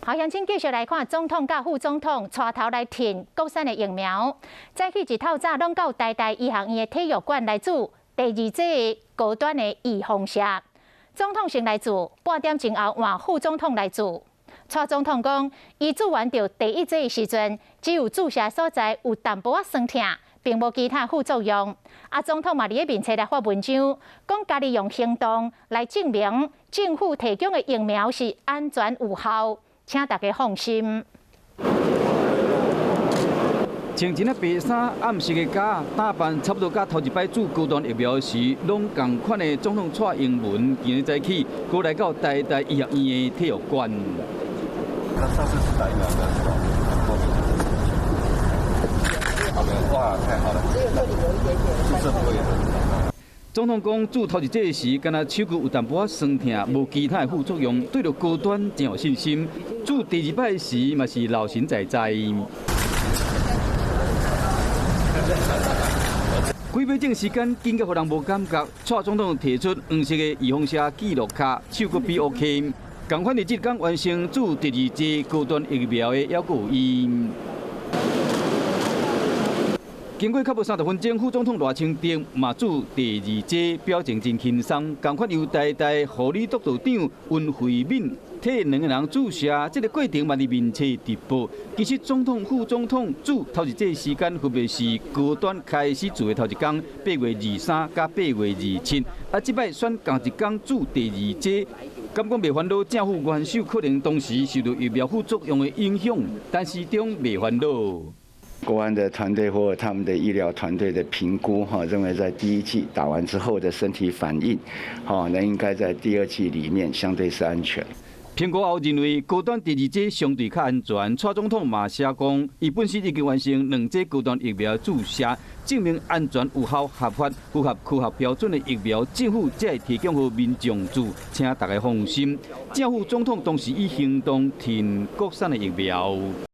好，乡亲继续来看总统甲副总统带头来填国产的疫苗。早起一透早拢到台大医学院的体育馆来做第二剂的高端的预防射。总统先来做，半点钟后换副总统来做。蔡总统讲，伊做完着第一剂的时阵，只有注射所在有淡薄仔酸痛，并无其他副作用。总统嘛，伫咧面册来发文章，讲家己用行动来证明政府提供的疫苗是安全有效。请大家放心。穿一白衫、暗色的假，打扮差不多甲头一摆做高端疫苗时，拢同款的总统蔡英文，今日早起，过来到台大医学院的体育馆。他上次是打疫苗的是吧？好的，哇，太好了！只有这里有一点点，注射部位。总统讲，做头一剂时，敢若手骨有淡薄仔酸痛，无其他的副作用，对着高端真有信心。做第二摆时，嘛是老神在在。几秒钟时间，紧到互人无感觉。蔡总统提出黄色的预防射记录卡，手骨比 OK。同款的即天完成做第二剂高端疫苗的，还有伊。经过差不多30分钟，副总统赖清德嘛做第二剂，表情真轻松。同款由台大护理督导长温慧敏替两个人注射，这个过程嘛伫面册直播。其实总统、副总统做头一剂时间分别是高端开始做的头一天，8月23甲8月27，即摆选同一天做第二剂。敢讲袂烦恼，政府元首可能当时受到疫苗副作用的影响，但始终袂烦恼。国安的团队或他们的医疗团队的评估，认为在第一剂打完之后的身体反应，那应该在第二剂里面相对是安全。评估后认为高端第二剂相对较安全。蔡总统嘛写讲，伊本身已经完成2剂高端疫苗注射，证明安全有效、合法、符合科学标准的疫苗，政府才会提供给民众做，请大家放心。政府总统当时以行动填国产的疫苗。